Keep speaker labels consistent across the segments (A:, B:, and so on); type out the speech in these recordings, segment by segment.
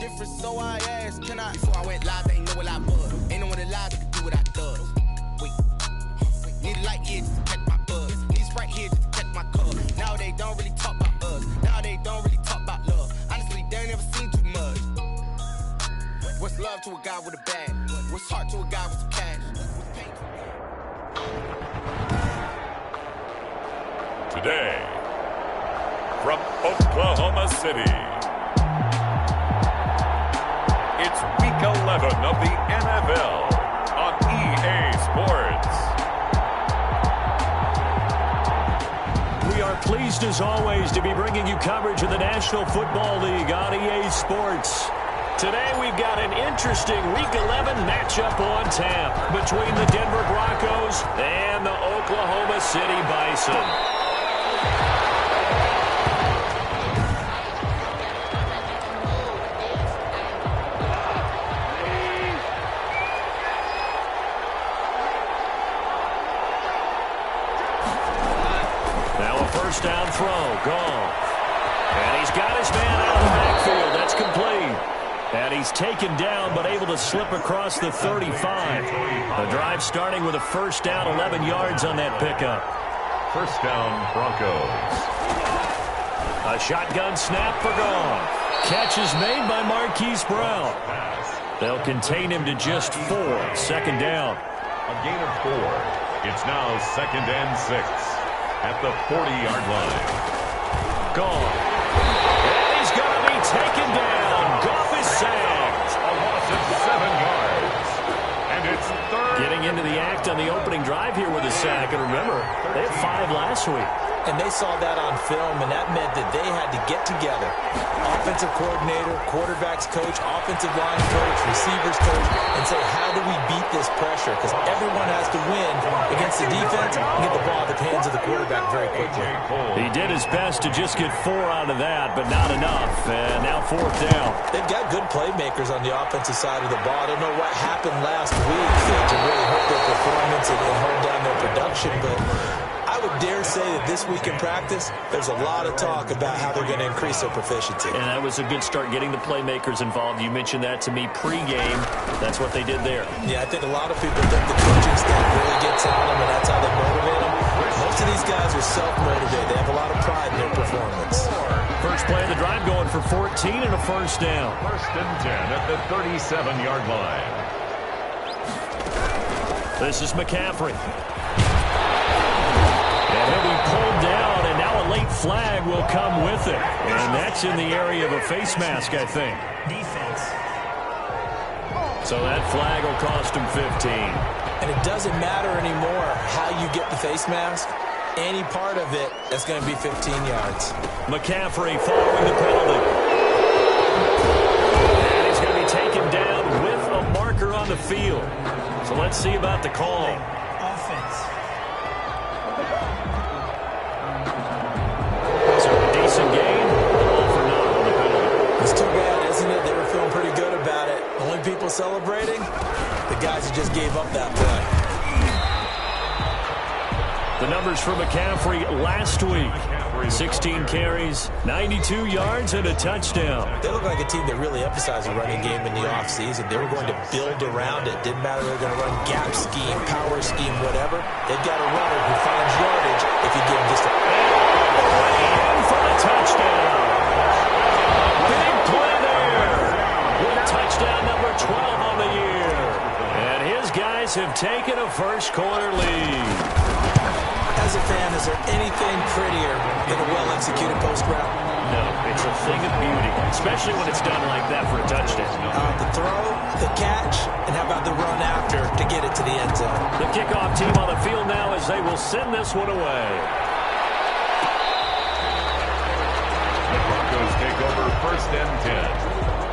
A: different, so I asked, can I? Before I went live, they ain't know what I was. Ain't no one alive that could do what I does. Wait, need a light here just to catch my buzz. Need a Sprite here just to catch my cub. Now they don't really talk about us. Now they don't really talk about love. Honestly, they ain't never seen too much. What's love to a guy with a bag? What's heart to a guy with some cash?
B: Today, from Oklahoma City, it's Week 11 of the NFL on EA Sports.
C: We are pleased as always to be bringing you coverage of the National Football League on EA Sports. Today we've got an interesting Week 11 matchup on tap between the Denver Broncos and the Oklahoma City Bison. Now a first down throw, Goff. And he's got his man out of the backfield. That's complete. And he's taken down but able to slip across the 35. The drive starting with a first down, 11 yards on that pickup.
B: First down, Broncos.
C: A shotgun snap for Goff. Catch is made by Marquise Brown. They'll contain him to just 4. Second down.
B: A gain of 4. It's now 2nd and 6 at the 40-yard line.
C: Goff. And he's going to be taken down. Goff is sacked.
B: A loss of 7 yards. And it's third.
C: Getting into the act on the opening drive here with a sack. And remember, they had 5 last week.
D: And they saw that on film, and that meant that they had to get together. Offensive coordinator, quarterback's coach, offensive line coach, receivers coach, and say, how do we beat this pressure? Because everyone has to win against the defense and get the ball at the hands of the quarterback very quickly.
C: He did his best to just get 4 out of that, but not enough. And now 4th down.
D: They've got good playmakers on the offensive side of the ball. I don't know what happened last week to really hurt their performance and hold down their production, but I would dare say that this week in practice, there's a lot of talk about how they're going to increase their proficiency.
C: And that was a good start getting the playmakers involved. You mentioned that to me pregame. That's what they did there.
D: Yeah, I think a lot of people think the coaching staff really gets on them, and that's how they motivate them. Most of these guys are self-motivated. They have a lot of pride in their performance.
C: First play of the drive going for 14 and a first down.
B: 1st and 10 at the 37-yard line.
C: This is McCaffrey. And he'll be pulled down, and now a late flag will come with it. And that's in the area of a face mask, I think.
D: Defense.
C: So that flag will cost him 15.
D: And it doesn't matter anymore how you get the face mask. Any part of it, that's going to be 15 yards.
C: McCaffrey following the penalty. And he's going to be taken down with a marker on the field. So let's see about the call.
D: Offense.
C: So a decent gain, all for naught on the penalty.
D: It's too bad, isn't it? They were feeling pretty good about it. Only people celebrating, the guys who just gave up that play.
C: The numbers for McCaffrey last week. 16 carries, 92 yards, and a touchdown.
D: They look like a team that really emphasized the running game in the offseason. They were going to build around it. Didn't matter if they were going to run gap scheme, power scheme, whatever. They've got a runner who finds yardage if you give him just a...
C: And for the touchdown. Big play there. With touchdown number 12 on the year. And his guys have taken a first-quarter lead.
D: As a fan, is there anything prettier than a well-executed post route?
C: No, it's a thing of beauty, especially when it's done like that for a touchdown.
D: The throw, the catch, and how about the run after to get it to the end zone?
C: The kickoff team on the field now as they will send this one away.
B: The Broncos take over 1st and 10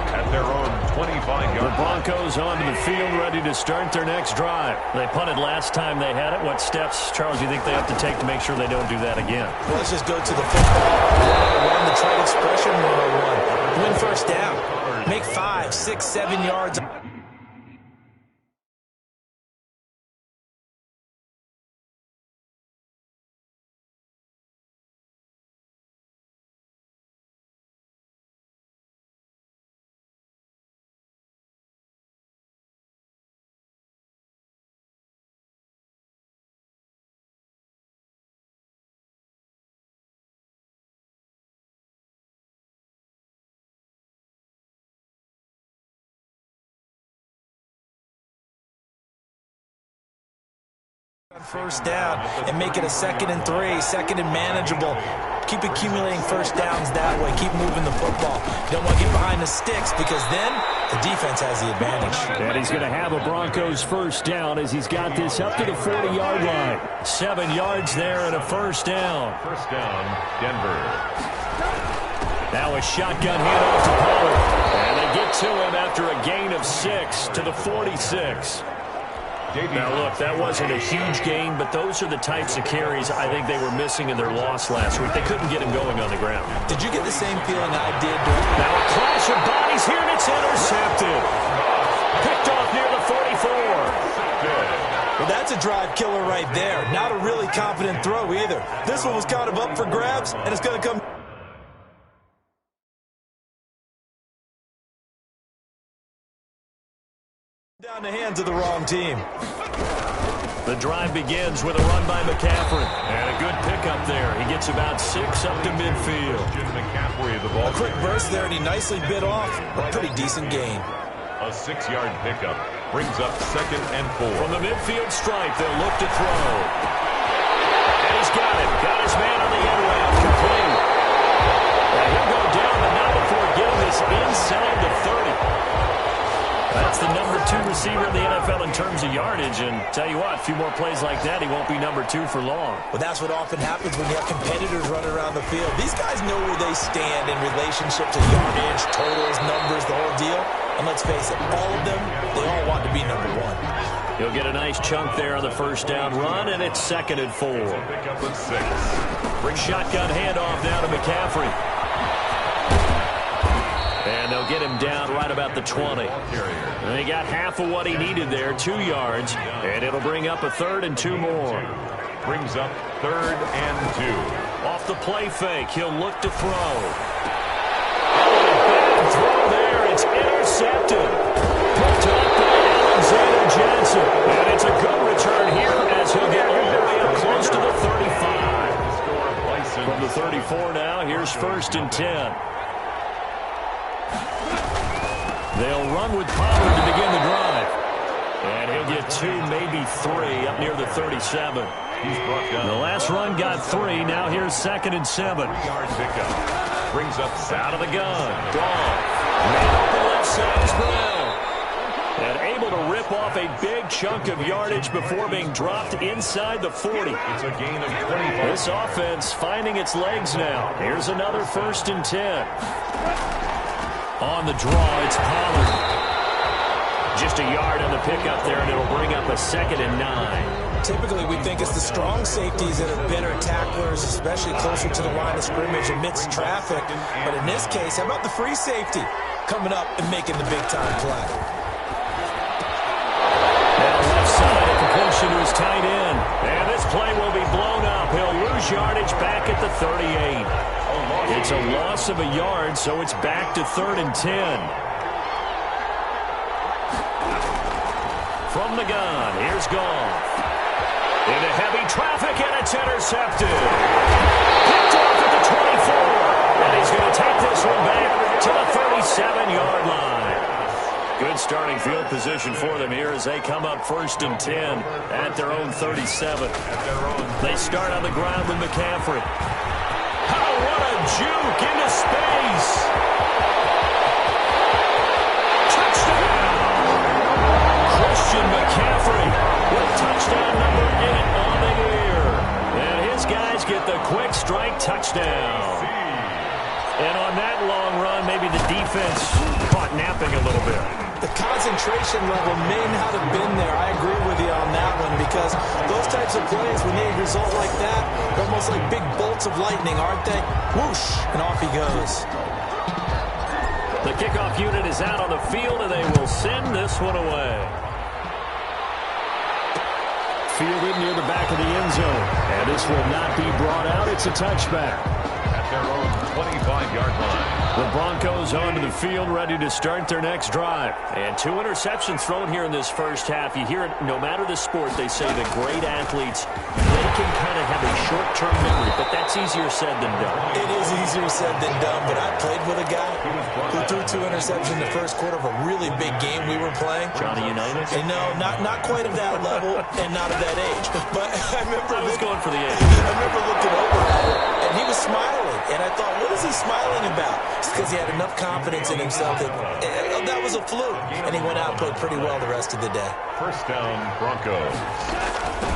B: at their own 25-yard line.
C: The Broncos onto the field, ready to start their next drive. They punted last time they had it. What steps, Charles, do you think they have to take to make sure they don't do that again?
D: Well, let's just go to the football 101, the trade expression 101. Win first down. Make 5, 6, 7 yards. First down and make it a 2nd and 3, 2nd and manageable. Keep accumulating first downs that way. Keep moving the football. You don't want to get behind the sticks because then the defense has the advantage.
C: And he's going to have a Broncos first down as he's got this up to the 40-yard line. 7 yards there and a first down.
B: First down, Denver.
C: Now a shotgun handoff to Pollard. And they get to him after a gain of 6 to the 46. Now, look, that wasn't a huge gain, but those are the types of carries I think they were missing in their loss last week. They couldn't get him going on the ground.
D: Did you get the same feeling I did?
C: Now a clash of bodies here, and it's intercepted. Picked off near the 44.
D: Well, that's a drive killer right there. Not a really confident throw either. This one was kind of up for grabs, and it's going to come down the hands of the wrong team.
C: The drive begins with a run by McCaffrey. And a good pickup there. He gets about 6 up to midfield.
B: McCaffrey, the ball.
D: A quick burst there, and he nicely bit off. A pretty decent gain.
B: A 6-yard pickup brings up 2nd and 4.
C: From the midfield stripe, they'll look to throw. And he's got it. Got his man on the end route. Complete. And he'll go down, but not before getting this inside the 30. That's the number 2 receiver in the NFL in terms of yardage. And tell you what, a few more plays like that, he won't be number 2 for long.
D: Well, that's what often happens when you have competitors running around the field. These guys know where they stand in relationship to yardage, totals, numbers, the whole deal. And let's face it, all of them, they all want to be number 1.
C: He'll get a nice chunk there on the first down run, and it's 2nd and 4.
B: Pickup of 6.
C: Bring shotgun handoff down to McCaffrey. And they'll get him down right about the 20. And they got half of what he needed there, 2 yards. And it'll bring up a 3rd and 2 more.
B: Brings up 3rd and 2.
C: Off the play fake, he'll look to throw. Bad throw there, it's intercepted. Picked up by Alexander Johnson. And it's a good return here as he'll get all the way up close to the 35. From the 34 now, here's 1st and 10. They'll run with Pollard to begin the drive. And he'll get 2, maybe 3 up near the 37.
B: He's brought down.
C: The last run got 3. Now here's 2nd and 7.
B: 3-yard pickup. Brings up
C: Out of the gun. Goff. Man open left side is Brown. And able to rip off a big chunk of yardage before being dropped inside the 40.
B: It's a gain of 25.
C: This offense finding its legs now. Here's another 1st and 10. On the draw, it's Pollard. Just a yard on the pickup there, and it'll bring up a 2nd and 9.
D: Typically, we think it's the strong safeties that are better tacklers, especially closer to the line of scrimmage amidst traffic. But in this case, how about the free safety coming up and making the big-time play?
C: Now left side, a completion to his tight end. And this play will be blown up. He'll lose yardage back at the 38. It's a loss of a yard, so it's back to 3rd and 10. From the gun, here's Goff. Into heavy traffic, and it's intercepted. Picked off at the 24. And he's going to take this one back to the 37-yard line. Good starting field position for them here as they come up 1st and 10 at their own 37. They start on the ground with McCaffrey. Oh, what a juke into space. Touchdown. Christian McCaffrey with touchdown number 8 on the year. And his guys get the quick strike touchdown. And on that long run, maybe the defense caught napping a little bit.
D: The concentration level may not have been there. I agree with you on that one because those types of plays, when they result like that, they're almost like big bolts of lightning, aren't they? Whoosh, and off he goes.
C: The kickoff unit is out on the field, and they will send this one away. Fielded near the back of the end zone. And this will not be brought out. It's a touchback.
B: At their own 25-yard line.
C: The Broncos onto the field, ready to start their next drive. And 2 interceptions thrown here in this first half. You hear it, no matter the sport, they say that great athletes, they can kind of have a short-term memory, but that's easier said than done.
D: It is easier said than done, but I played with a guy who threw 2 interceptions in the first quarter of a really big game we were playing.
C: Johnny Unitas?
D: And no, not quite of that level and not of that age. But I
C: was going for the age.
D: I remember looking over at him, and he was smiling. And I thought, what is he smiling about? It's because he had enough confidence in himself that was a fluke. And he went out and played pretty well the rest of the day.
B: First down, Broncos.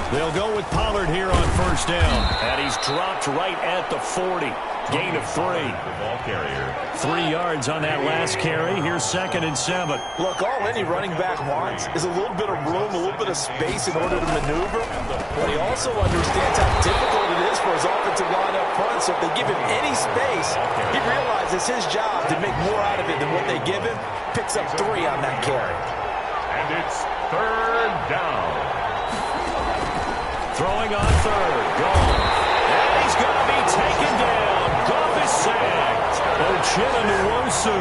C: They'll go with Pollard here on first down. And he's dropped right at the 40. Gain of 3.
B: The ball carrier.
C: 3 yards on that last carry. Here's 2nd and 7.
D: Look, all any running back wants is a little bit of room, a little bit of space in order to maneuver. But he also understands how difficult it is for his offensive line up front. So if they give him any space, he realizes his job to make more out of it than what they give him. Picks up 3 on that carry.
B: And it's 3rd down.
C: Throwing on 3rd. Goff. And he's going to be taken down. Goff is sacked. Uchenna Nwosu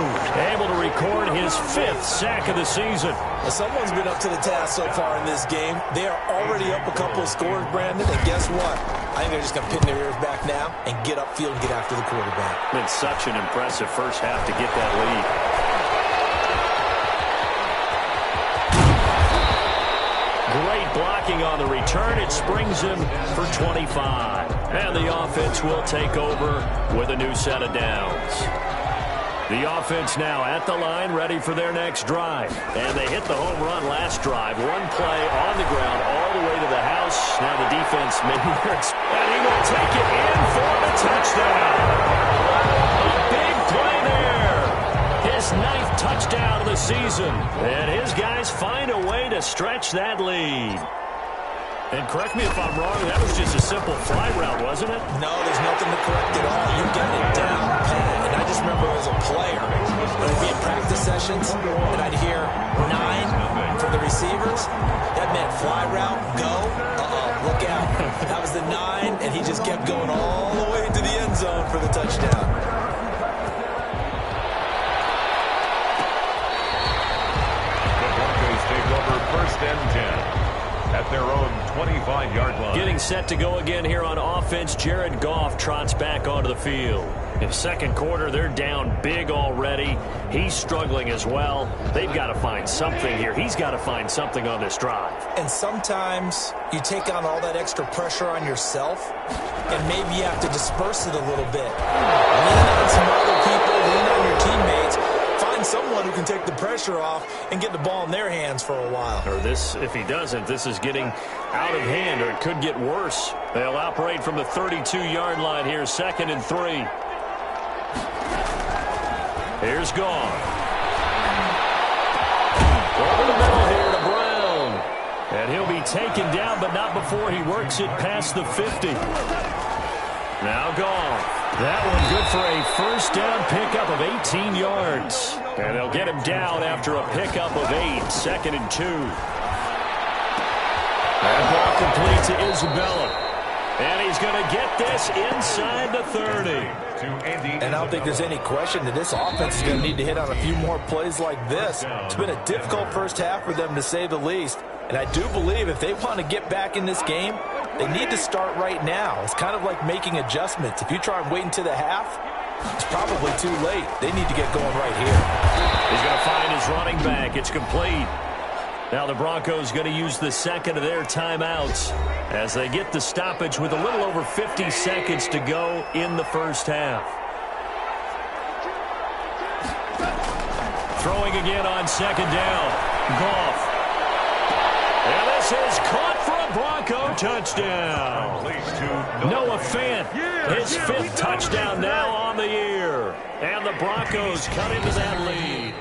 C: able to record his 5th sack of the season.
D: Well, someone's been up to the task so far in this game. They are already up a couple of scores, Brandon, and guess what? I think they're just going to pin their ears back now and get upfield and get after the quarterback.
C: Been such an impressive first half to get that lead. Great blocking on the return. It springs him for 25. And the offense will take over with a new set of downs. The offense now at the line, ready for their next drive. And they hit the home run last drive. 1 play on the ground all the way to the house. Now the defense maybe hurts. And he will take it in for the touchdown. A big play there. His 9th touchdown of the season. And his guys find a way to stretch that lead. And correct me if I'm wrong, that was just a simple fly route, wasn't it?
D: No, there's nothing to correct at all. You got it down pat. And I just remember as a player, when I'd be in practice sessions, and I'd hear 9 from the receivers, that meant fly route, go, look out. That was the 9, and he just kept going all the way to the end zone for the touchdown.
B: The Broncos take over 1st and 10. At their own 25-yard line.
C: Getting set to go again here on offense. Jared Goff trots back onto the field. In the second quarter, they're down big already. He's struggling as well. They've got to find something here. He's got to find something on this drive.
D: And sometimes you take on all that extra pressure on yourself, and maybe you have to disperse it a little bit. Lean on some other people, lean on your teammates. Find someone who can take the pressure off and get the ball in their hands for a while.
C: Or this, if he doesn't, this is getting out of hand, or it could get worse. They'll operate from the 32-yard line here, 2nd and 3. Here's Goff. Over the middle here to Brown. And he'll be taken down, but not before he works it past the 50. Now Goff. That one good for a first down pickup of 18 yards. And they'll get him down after a pickup of 8, 2nd and 2. And ball complete to Isabella. And he's going to get this inside the 30.
D: And I don't think there's any question that this offense is going to need to hit on a few more plays like this. It's been a difficult first half for them, to say the least. And I do believe if they want to get back in this game, they need to start right now. It's kind of like making adjustments. If you try and wait until the half, it's probably too late. They need to get going right here.
C: He's going to find his running back. It's complete. Now the Broncos going to use the 2nd of their timeouts as they get the stoppage with a little over 50 seconds to go in the first half. Throwing again on 2nd down. Goff. And this is caught for a Bronco touchdown. Noah Fant, his 5th touchdown now on the year. And the Broncos cut into that lead.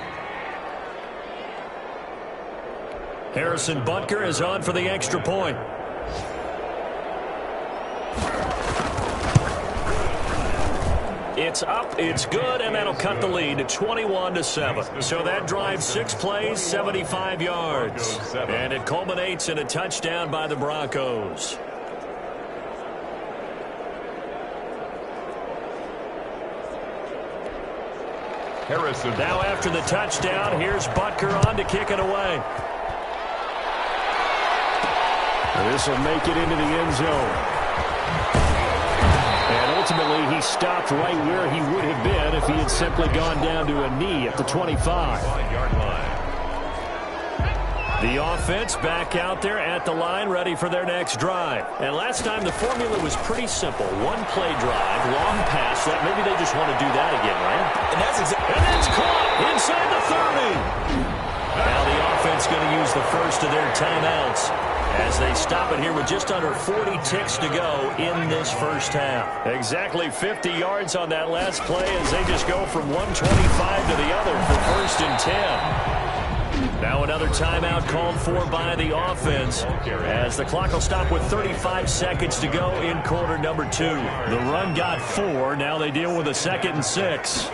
C: Harrison Butker is on for the extra point. It's up, it's good, and that'll cut the lead to 21-7. So that drives 6 plays, 75 yards. And it culminates in a touchdown by the Broncos.
B: Harrison.
C: Now after the touchdown, here's Butker on to kick it away. This will make it into the end zone. And ultimately, he stopped right where he would have been if he had simply gone down to a knee at the 25.
B: 5-yard line.
C: The offense back out there at the line, ready for their next drive. And last time, the formula was pretty simple. One play drive, long pass. That maybe they just want to do that again, right?
D: And that's exactly.
C: And it's caught inside the 30. Now the offense going to use the first of their timeouts as they stop it here with just under 40 ticks to go in this first half. Exactly 50 yards on that last play as they just go from 125 to the other for 1st and 10. Now another timeout called for by the offense as the clock will stop with 35 seconds to go in quarter number 2. The run got 4. Now they deal with a 2nd and 6.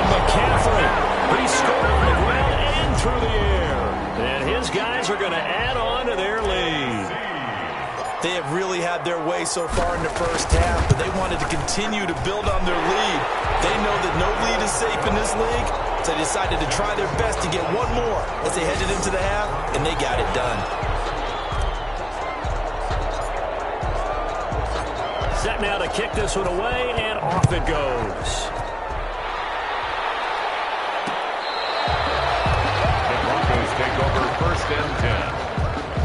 C: McCaffrey, he scored on the ground and through the air. And his guys are going to add on to their lead.
D: They have really had their way so far in the first half, but they wanted to continue to build on their lead. They know that no lead is safe in this league, so they decided to try their best to get one more as they headed into the half, and they got it done.
C: Set now to kick this one away, and off it goes.
B: Take over 1st and 10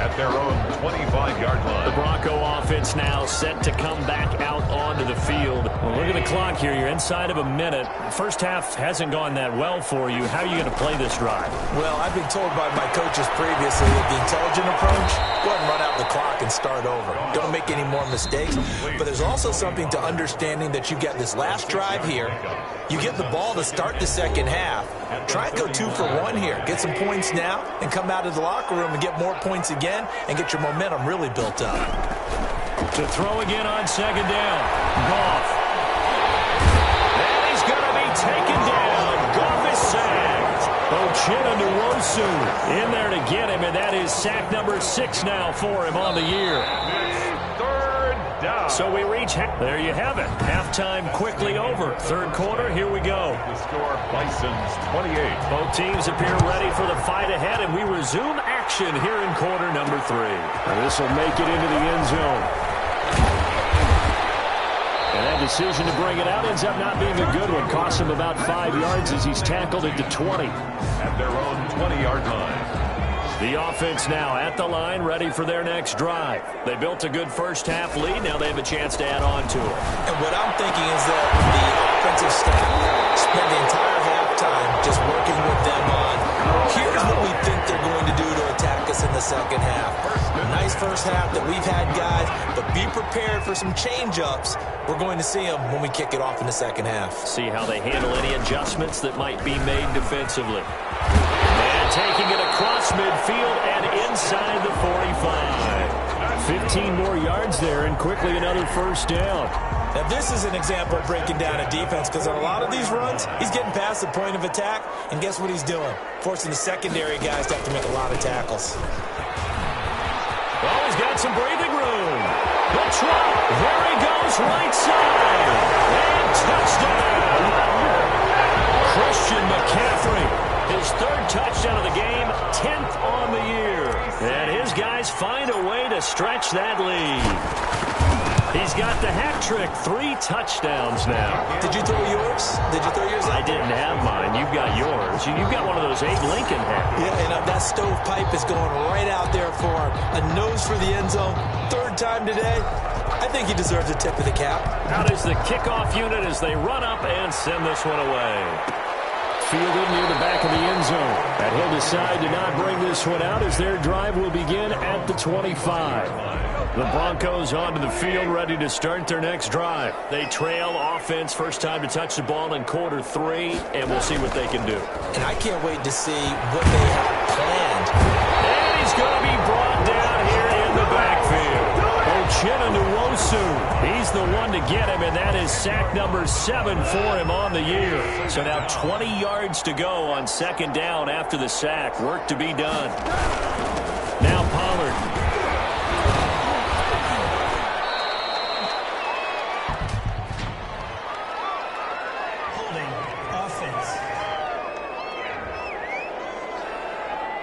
B: at their own 25-yard line.
C: The Bronco offense now set to come back out onto the field. Well, look at the clock here. You're inside of a minute. First half hasn't gone that well for you. How are you going to play this drive?
D: Well, I've been told by my coaches previously that the intelligent approach, go ahead and run out the clock and start over. Don't make any more mistakes. But there's also something to understanding that you get this last drive here. You get the ball to start the second half. Try and go 2 for 1 here. Get some points now and come out of the locker room and get more points again and get your momentum really built up.
C: To throw again on 2nd down. Goff. And he's going to be taken down. Goff is sacked. Uchenna Nwosu in there to get him, and that is sack number 6 now for him on the year.
B: 3rd down.
C: So we reach, there you have it. Halftime quickly over. 3rd quarter, here we go.
B: The score, Bison's 28.
C: Both teams appear ready for the fight ahead, and we resume action here in quarter number 3. This will make it into the end zone. And that decision to bring it out ends up not being a good one. Costs him about 5 yards as he's tackled at the 20.
B: At their own 20-yard line.
C: The offense now at the line, ready for their next drive. They built a good first half lead. Now they have a chance to add on to it.
D: And what I'm thinking is that the offensive staff spent the entire halftime just working with them on, here's what we think they're going to do to attack us in the second half. A nice first half that we've had, guys, but be prepared for some change-ups. We're going to see them when we kick it off in the second half.
C: See how they handle any adjustments that might be made defensively. And taking it across midfield and inside the 45. 15 more yards there and quickly another first down.
D: Now this is an example of breaking down a defense because on a lot of these runs, he's getting past the point of attack, and guess what he's doing? Forcing the secondary guys to have to make a lot of tackles.
C: Oh, he's got some breathing room. The trap. There he goes, right side. And touchdown. Christian McCaffrey. His 3rd touchdown of the game, 10th on the year. And his guys find a way to stretch that lead. He's got the hat trick, 3 touchdowns now.
D: Did you throw yours? Did you throw yours out?
C: I didn't have mine. You've got yours. You've got one of those Abe Lincoln hats.
D: Yeah, and that stovepipe is going right out there for him. A nose for the end zone. 3rd time today. I think he deserves a tip of the cap.
C: Out is the kickoff unit as they run up and send this one away. Fielded near the back of the end zone. And he'll decide to not bring this one out as their drive will begin at the 25. The Broncos onto the field, ready to start their next drive. They trail offense, first time to touch the ball in quarter 3, and we'll see what they can do.
D: And I can't wait to see what they have planned.
C: And he's going to be brought down here in the backfield. Uchenna Nwosu, he's the one to get him, and that is sack number 7 for him on the year. So now 20 yards to go on 2nd down after the sack. Work to be done. Now Pollard.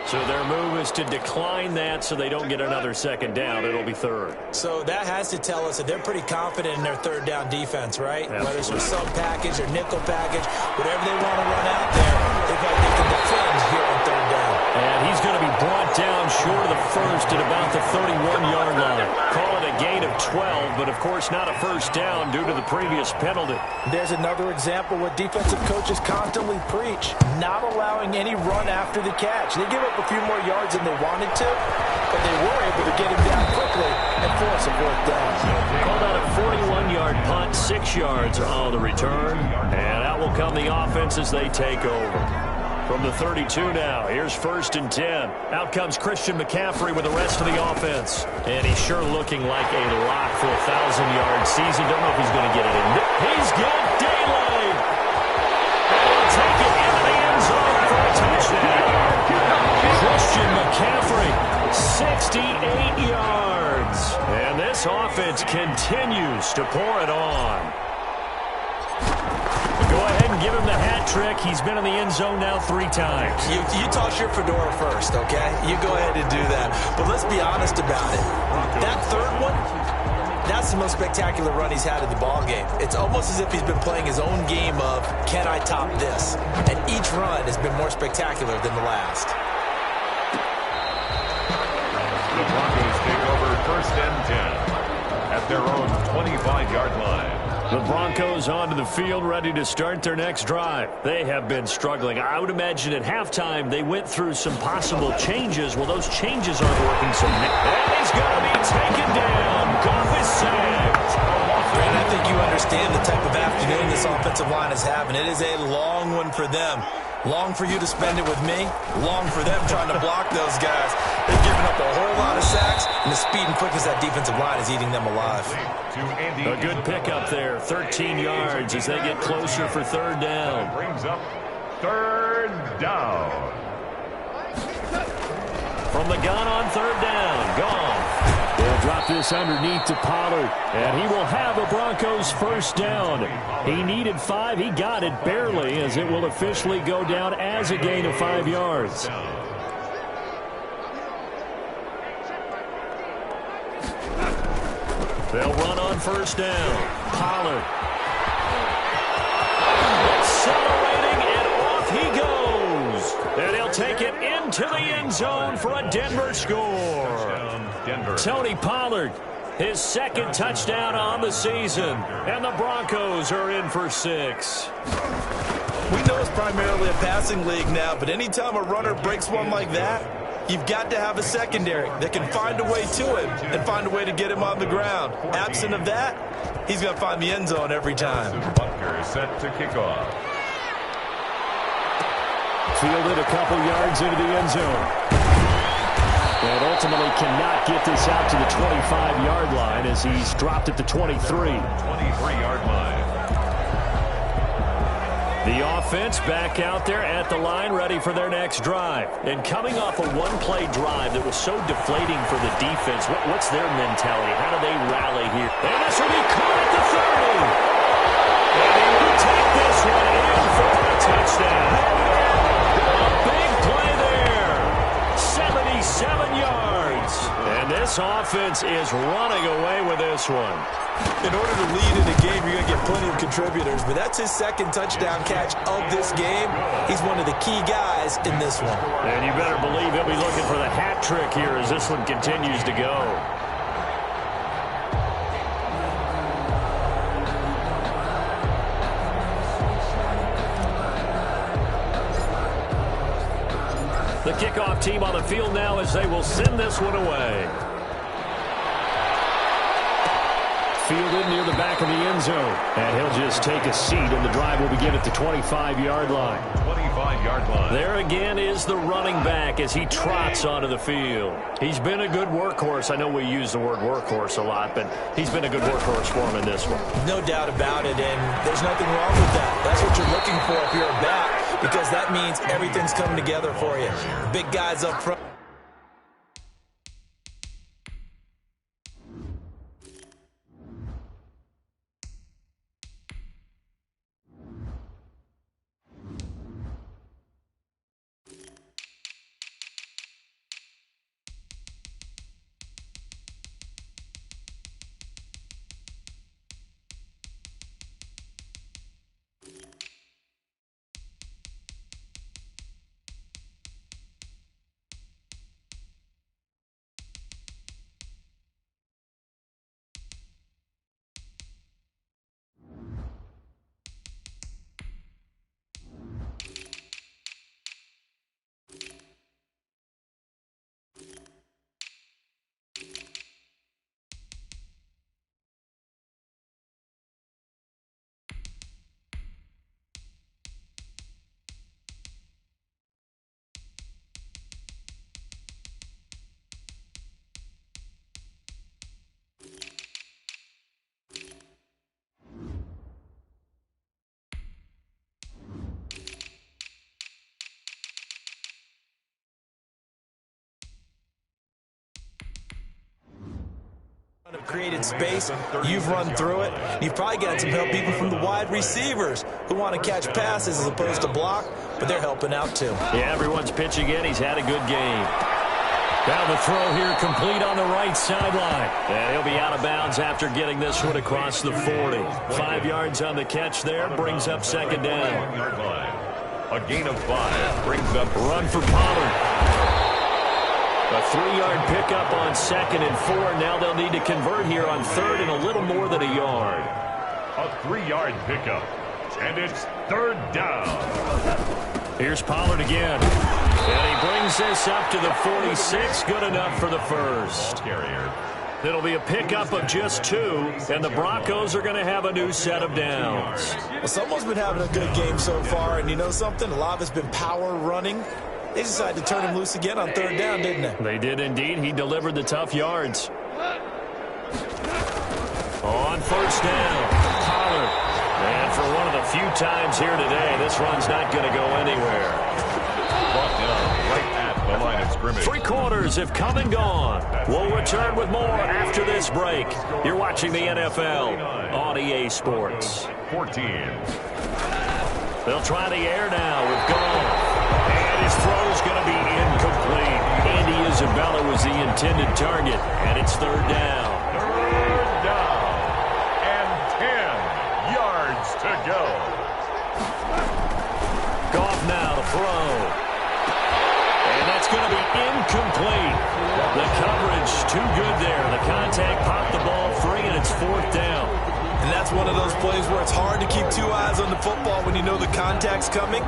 C: So their move is to decline that so they don't get another second down. It'll be third.
D: So that has to tell us that they're pretty confident in their third down defense, right?
C: Absolutely.
D: Whether it's a sub package or nickel package, whatever they want to run out there, they can defend here on third down.
C: And he's going to be brought down short of the first at about the 31-yard line. Call it a gain of 12, but of course not a first down due to the previous penalty.
D: There's another example what defensive coaches constantly preach, not allowing any run after the catch. They give up a few more yards than they wanted to, but they were able to get him down quickly and force a fourth down.
C: Called out a 41-yard punt, 6 yards on the return, and out will come the offense as they take over. From the 32 now, here's 1st and 10. Out comes Christian McCaffrey with the rest of the offense. And he's sure looking like a lock for a 1,000-yard season. Don't know if he's going to get it in. He's got daylight. And he'll take it into the end zone for a touchdown. Christian McCaffrey, 68 yards. And this offense continues to pour it on. Go ahead and give him the hat trick. He's been in the end zone now 3 times.
D: You toss your fedora first, okay? You go ahead and do that. But let's be honest about it. That third one, that's the most spectacular run he's had in the ballgame. It's almost as if he's been playing his own game of, can I top this? And each run has been more spectacular than the last.
B: The Broncos take over 1st and 10 at their own 25-yard line.
C: The Broncos onto the field, ready to start their next drive. They have been struggling. I would imagine at halftime they went through some possible changes. Well, those changes aren't working so much. And he's going to be taken down. Goff is sacked.
D: Brandon, I think you understand the type of afternoon this offensive line is having. It is a long one for them. Long for you to spend it with me. Long for them trying to block those guys. They've given up a whole lot of sacks, and the speed and quickness of that defensive line is eating them alive.
C: A good pickup there. 13 yards as they get closer for third down.
B: Brings up 3rd down.
C: From the gun on third down. Gone. They'll drop this underneath to Pollard, and he will have a Broncos first down. He needed 5. He got it barely, as it will officially go down as a gain of 5 yards. They'll run on first down. Pollard. Accelerating, and off he goes. And he'll take it into the end zone for a Denver score. Tony Pollard, his 2nd touchdown on the season. And the Broncos are in for 6.
D: We know it's primarily a passing league now, but anytime a runner breaks one like that, you've got to have a secondary that can find a way to him and find a way to get him on the ground. Absent of that, he's going to find the end zone every time.
B: Butker is set to kick off.
C: Fielded a couple yards into the end zone. And ultimately cannot get this out to the 25-yard line as he's dropped at the 23.
B: 23-yard line.
C: The offense back out there at the line, ready for their next drive. And coming off a one-play drive that was so deflating for the defense, what's their mentality? How do they rally here? And this will be caught at the 30. And he will take this one in for a touchdown. A big play there. 77 yards. And this offense is running away with this one.
D: In order to lead in a game, you're going to get plenty of contributors, but that's his 2nd touchdown catch of this game. He's one of the key guys in this one.
C: And you better believe he'll be looking for the hat trick here as this one continues to go. The kickoff team on the field now as they will send this one away. Fielded near the back of the end zone. And he'll just take a seat, and the drive will begin at the 25-yard line.
B: 25-yard line.
C: There again is the running back as he trots onto the field. He's been a good workhorse. I know we use the word workhorse a lot, but he's been a good workhorse for him in this one.
D: No doubt about it, and there's nothing wrong with that. That's what you're looking for if you're a back, because that means everything's coming together for you. Big guys up front. Created space, you've run through it. You've probably got some help even from the wide receivers who want to catch passes as opposed to block, but they're helping out too.
C: Yeah, everyone's pitching in. He's had a good game. Now the throw here complete on the right sideline. And he'll be out of bounds after getting this one across the 40. 5 yards on the catch there, brings up second down.
B: A gain of 5 brings up
C: run for Pollard. A 3-yard pickup on 2nd and 4. Now they'll need to convert here on 3rd and a little more than a yard.
B: A 3-yard pickup, and it's 3rd down.
C: Here's Pollard again. And he brings this up to the 46. Good enough for the first.
B: Carrier.
C: It'll be a pickup of just 2, and the Broncos are going to have a new set of downs.
D: Well, someone's been having a good game so far, and you know something? A lot of it's been power running. They decided to turn him loose again on 3rd down, didn't they?
C: They did indeed. He delivered the tough yards. On 1st down, Pollard. And for one of the few times here today, this run's not going to go anywhere.
B: Brought down right at the line of scrimmage.
C: 3 quarters have come and gone. We'll return with more after this break. You're watching the NFL on EA Sports.
B: 14.
C: They'll try the air now with Goff. And his throw's going to be incomplete. Andy Isabella was the intended target, and it's 3rd down.
B: 3rd down, and 10 yards to go.
C: Goff now to throw. And that's going to be incomplete. The coverage too good there. The contact popped the ball free, and it's 4th down.
D: And that's one of those plays where it's hard to keep 2 eyes on the football when you know the contact's coming,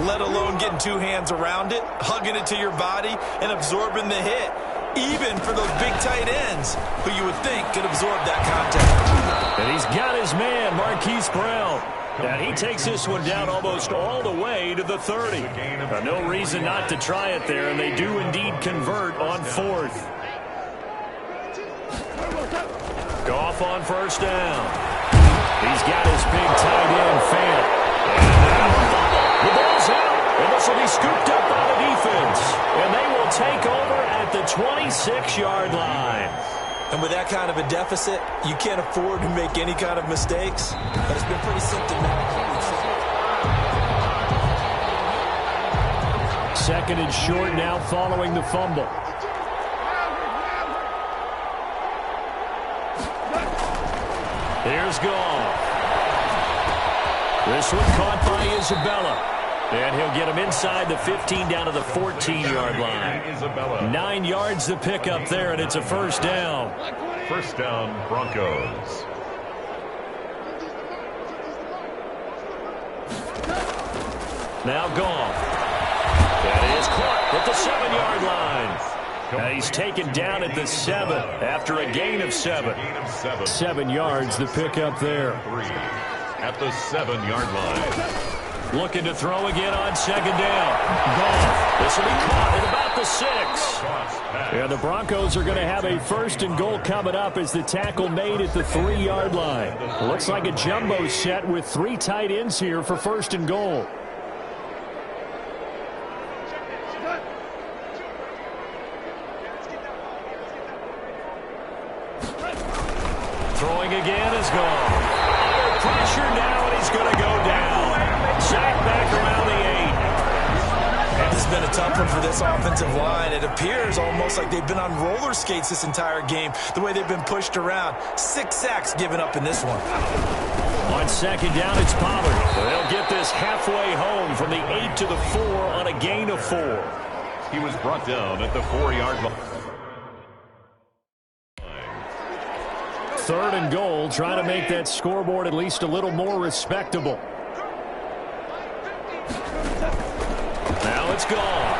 D: let alone getting 2 hands around it, hugging it to your body, and absorbing the hit, even for those big tight ends who you would think could absorb that contact.
C: And he's got his man, Marquise Brown. And he takes this one down almost all the way to the 30. No reason not to try it there, and they do indeed convert on 4th. Goff on 1st down. He's got his big tight end, Fant. And now the ball's out. And this will be scooped up by the defense. And they will take over at the 26-yard line.
D: And with that kind of a deficit, you can't afford to make any kind of mistakes. But it's been pretty symptomatic.
C: 2nd and short now following the fumble. Here's Goff. This one caught by Isabella. And he'll get him inside the 15 down to the 14-yard line. 9 yards to pick up there, and it's a 1st down.
B: 1st down, Broncos.
C: Now Goff. That is caught at the 7-yard line. And he's taken down at the 7 after a gain of 7. 7 yards the pick up there.
B: At the 7-yard line.
C: Looking to throw again on 2nd down. Goff. This will be caught at about the 6. And the Broncos are going to have a 1st and goal coming up as the tackle made at the 3-yard line. Looks like a jumbo set with 3 tight ends here for 1st and goal. Throwing again is Goff. Under pressure now, and he's going to go down. Sacked back around the 8.
D: This has been a tough one for this offensive line. It appears almost like they've been on roller skates this entire game, the way they've been pushed around. 6 sacks given up in this one.
C: On 2nd down, it's Pollard. They'll get this halfway home from the 8 to the 4 on a gain of 4.
B: He was brought down at the 4-yard line.
C: 3rd and goal, trying to make that scoreboard at least a little more respectable. Now it's Goff.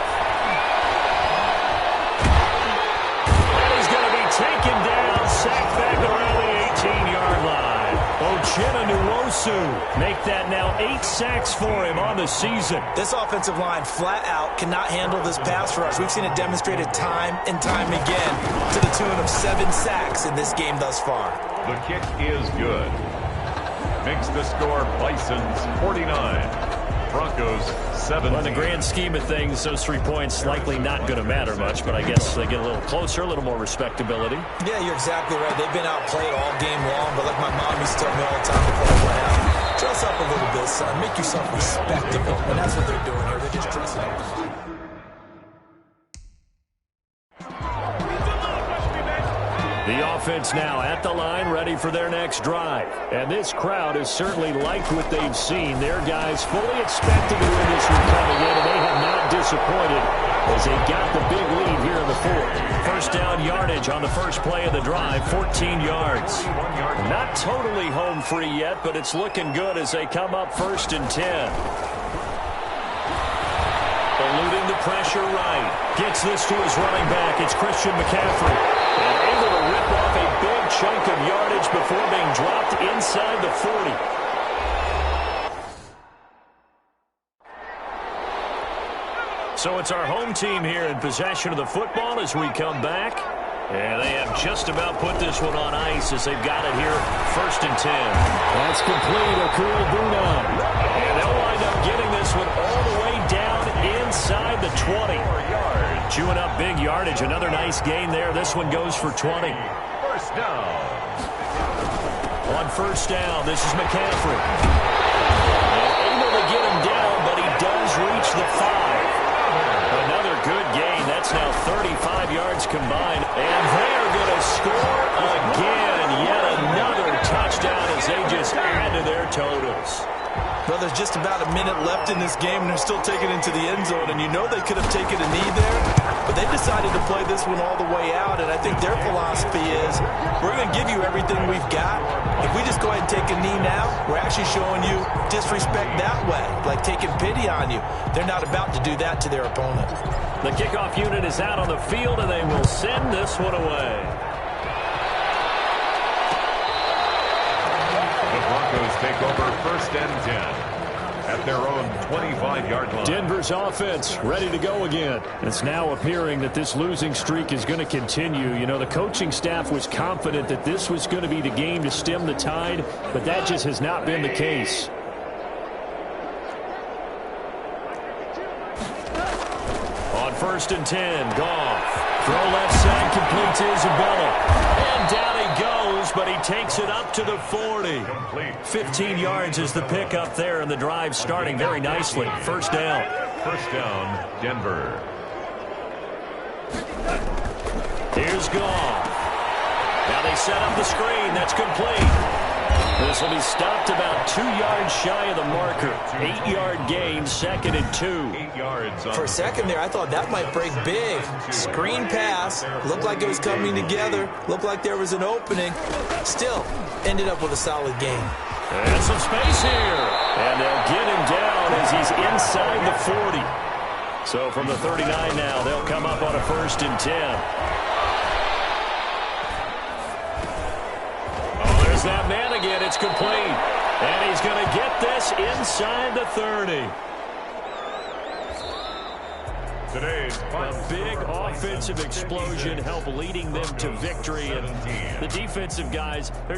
C: And he's going to be taken down, sacked back around the 18-yard line. Uchenna Nwosu make that now 8 sacks for him on the season.
D: This offensive line flat out cannot handle this pass rush. We've seen it demonstrated time and time again to the tune of 7 sacks in this game thus far.
B: The kick is good. Makes the score Bison's 49 Broncos 17.
C: Well, in the grand scheme of things, those 3 points likely not going to matter much, but I guess they get a little closer, a little more respectability.
D: Yeah, you're exactly right. They've been outplayed all game long, but like my mom used to tell me all the time before I went out, dress up a little bit, son. Make yourself respectable. And that's what they're doing here. They're just dressing up.
C: The offense now at the line, ready for their next drive. And this crowd has certainly liked what they've seen. Their guys fully expecting to win this one coming in, and they have not disappointed as they got the big lead here in the fourth. First down yardage on the first play of the drive, 14 yards. Not totally home free yet, but it's looking good as they come up 1st and 10. Eluding the pressure right. Gets this to his running back. It's Christian McCaffrey. And able to rip off a big chunk of yardage before being dropped inside the 40. So it's our home team here in possession of the football as we come back. And they have just about put this one on ice as they've got it here 1st and 10. That's complete. Akil Bunam. And they'll wind up getting this one all the way down inside the 20. Chewing up big yardage. Another nice gain there. This one goes for 20.
B: First down.
C: On first down, this is McCaffrey. Able to get him down, but he does reach the 5. Another good gain. That's now 35 yards combined. And they're going to score again. Yet another touchdown as they just add to their totals.
D: Well, there's just about a minute left in this game, and they're still taking it into the end zone. And you know they could have taken a knee there, but they decided to play this one all the way out. And I think their philosophy is, we're going to give you everything we've got. If we just go ahead and take a knee now, we're actually showing you disrespect that way, like taking pity on you. They're not about to do that to their opponent.
C: The kickoff unit is out on the field, and they will send this one away.
B: Broncos take over 1st and 10 at their own 25-yard line.
C: Denver's offense ready to go again. It's now appearing that this losing streak is going to continue. You know, the coaching staff was confident that this was going to be the game to stem the tide, but that just has not been the case. On 1st and 10, Goff. Throw left side, complete to Isabella. And down he goes, but he takes it up to the 40. 15 yards is the pickup there, and the drive starting very nicely. First down.
B: First down, Denver.
C: Here's Goff. Now they set up the screen. That's complete. This will be stopped about 2 yards shy of the marker. 8-yard gain, 2nd and 2.
B: 8 yards.
D: For a second there, I thought that might break big. Screen pass. Looked like it was coming together. Looked like there was an opening. Still, ended up with a solid gain.
C: And some space here. And they'll get him down as he's inside the 40. So from the 39 now, they'll come up on a 1st and 10. That man again, it's complete. And he's going to get this inside the 30.
B: Today's
C: A big offensive explosion helped leading them to victory. And the defensive guys, they're